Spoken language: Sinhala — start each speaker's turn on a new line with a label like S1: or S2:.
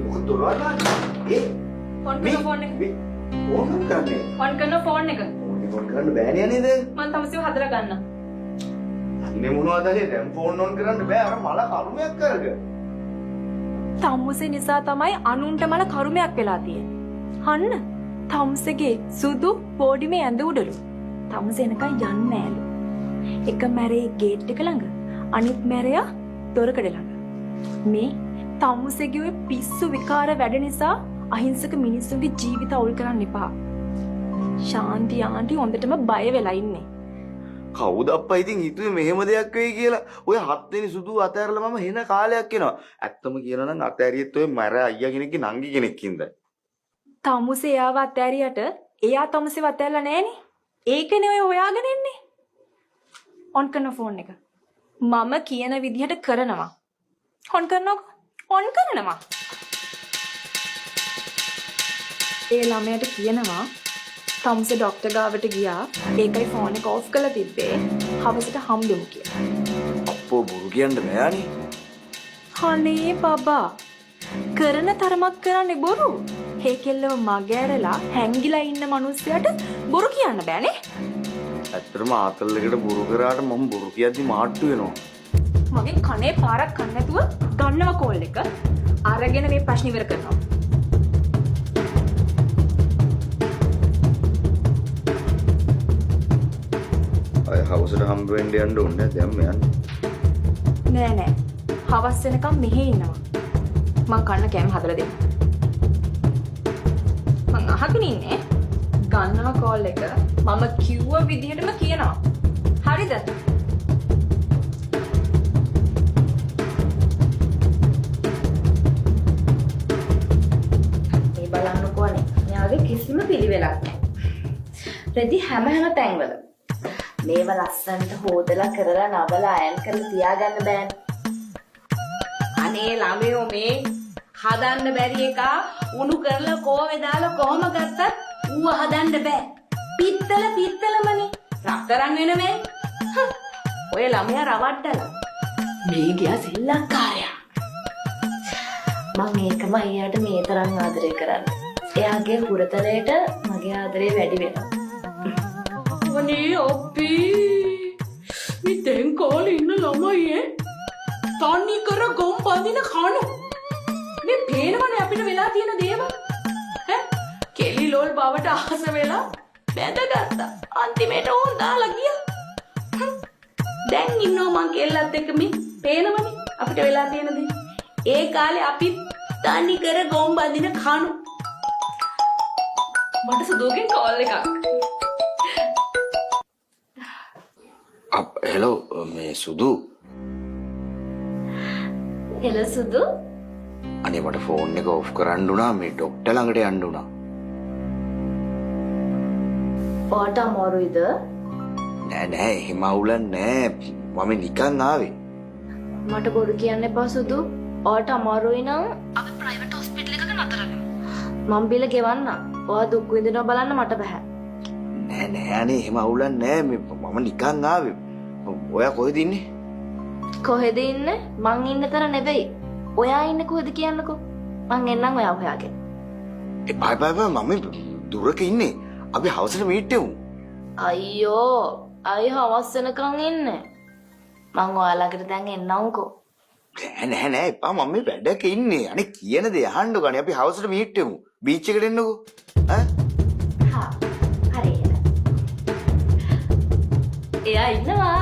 S1: මොකද දොරවල්
S2: ෆෝන් කරන ෆෝන් එක.
S1: ඕන් කරන්න බෑනේ නේද?
S2: මම තමසිව හදලා ගන්න.
S1: අන්නේ මොනවද අනේ දැන් ෆෝන් ඕන් කරන්න බෑ අර මල කරුමයක් කරගෙන.
S2: තමුසේ නිසා තමයි අනුන්ට මල කරුමයක් වෙලා තියෙන්නේ. අන්න තමුසේගේ සුදු බෝඩිමේ ඇඳ උඩලු. තමුසේ එනකන් යන්නේ නෑලු. එක මැරේ ගේට් එක ළඟ අනිත් මැරයා දොරකඩ ළඟ. මේ තමුසේගේ ඔය පිස්සු විකාර වැඩ නිසා අහිංසක මිනිස්සුන්ගේ ජීවිත අවුල් කරන්න එපා. ශාන්ති ආන්ටි හොඳටම බය වෙලා ඉන්නේ.
S1: කවුද අප්පා ඉතින් හිතුවේ මෙහෙම දෙයක් වෙයි කියලා. ඔය 7 වෙනි සුදු අතෑරලා මම හෙන කාලයක් එනවා. ඇත්තම කියනවා නම් අතෑරියෙත් ඔය මර අයියා කෙනෙක්ගේ නංගි කෙනෙක් ඉඳයි.
S2: තමුසේ එයාව අතෑරියට එයා තමුසේව අතෑරලා නෑනේ. ඒකනේ ඔය හොයාගෙන ඉන්නේ. ඔන් කරන ෆෝන් එක. මම කියන විදිහට කරනවා. ඔන් කරනකො. ඔන් කරනවා. ඒ ළමයාට කියනවා තමුසේ ડોක්ටර් ගාවට ගියා. ඒකයි ෆෝන් එක ඔෆ් කරලා තිබ්බේ. හවසට හම්බෙමු කියලා.
S1: අප්පෝ බොරු කියන්න බෑනේ.
S2: අනේ බබා. කරන තරමක් කරන්නේ බොරු. හේකෙල්ලව මග ඇරලා හැංගිලා ඉන්න මිනිස්සයාට බොරු කියන්න බෑනේ.
S1: ඇත්තටම ආතල් එකට බොරු කරාට මම බොරු කියද්දි මාට්ටු වෙනවා.
S2: මගේ කනේ පාරක් කන්න නැතුව ගන්නවා කෝල් එක. අරගෙන මේ ප්‍රශ්න ඉවර කරනවා.
S1: අය හවසට හම්බ වෙන්න යන්න ඕනේ දැන් මම යන්නේ.
S2: නෑ නෑ. හවස් වෙනකම් මෙහෙ ඉන්නවා. මං කන්න කෑම හදලා දෙන්න. මං අහගෙන ඉන්නේ. ගන්නවා කෝල් එක. මම කිව්ව විදිහටම කියනවා. හරිද? මේ බලන්නකෝ අනේ. මෙයාගේ කිසිම පිළිවෙලක් නැහැ. රෙදි හැම තැන්වල. මේව ලස්සනට හොදලා කරලා නබලා අයන් කරලා තියාගන්න බෑනේ. අනේ ළමයෝ මේ හදන්න බැරි එක උණු කරලා කෝවේ දාලා කොහොම ගත්තත් ඌව හදන්න බෑ. පිත්තලමනේ. රත්තරන් වෙනවේ. ඔය ළමයා රවට්ටලා. මේ ගියා සෙල්ලක්කාරයා. මම මේකම අයියාට මේ තරම් ආදරය කරන්නේ. එයාගේ හුරතලයට මගේ ආදරේ වැඩි වෙනවා. අනේ අප්පි. මේ දැන් කාලේ ඉන්න ළමයි තනි කර ගොම් බඳින කණු. මේ පේනවනේ අපිට වෙලා තියෙන දේවල්. ඈ කෙලි ලෝල් බවට ආස වෙලා බැඳගත්තා. අන්තිමේට ඕන් දාලා ගියා. දැන් ඉන්නවා මං කෙල්ලත් එක්ක මේ පේනවනේ අපිට වෙලා තියෙන දේ. ඒ කාලේ අපි තනි කර ගොම් බඳින කණු. මට සුදුගෙන් කෝල් එකක්.
S1: හෙලෝ මේ සුදු.
S2: හෙලෝ සුදු.
S1: අනේ මට ෆෝන් එක ඔෆ් කරන්න උනා මේ ડોක්ටර් ළඟට යන්න උනා.
S2: ඔයාට අමාරුයිද?
S1: නෑ එහෙම අවුලක් නෑ. මම නිකන් ආවේ.
S2: මට බොරු කියන්න එපා සුදු. ඔයාට අමාරුයි නම් අපි ප්‍රයිවට් හොස්පිටල් එකක නතර වෙමු. මම බිල ගෙවන්න. ඔයා දුක් විඳිනවා බලන්න මට බෑ.
S1: නෑ අනේ එහෙම අවුලක් නෑ. මම නිකන් ආවේ. ඔයා කොහෙද ඉන්නේ?
S2: කොහෙද ඉන්නේ? මං ඉන්න තැන නෙවෙයි. ඔයා ඉන්නේ කොහෙද කියන්නකෝ. මං එන්නම් ඔයා හොයාගෙන.
S1: එපා මම දුරක ඉන්නේ. අපි හවසට මීට් වෙමු.
S2: අයියෝ අය හවස් වෙනකන් ඉන්නේ. මං ඔයාලකට දැන් එන්නම්කෝ.
S1: නෑ එපා මම මේ වැඩක ඉන්නේ. අනේ කියන දේ අහන්නකෝ. අනේ අපි හවසට මීට් වෙමු. බීච් එකට එන්නකෝ. ඈ?
S2: හා හරි. එයා ඉන්නවා.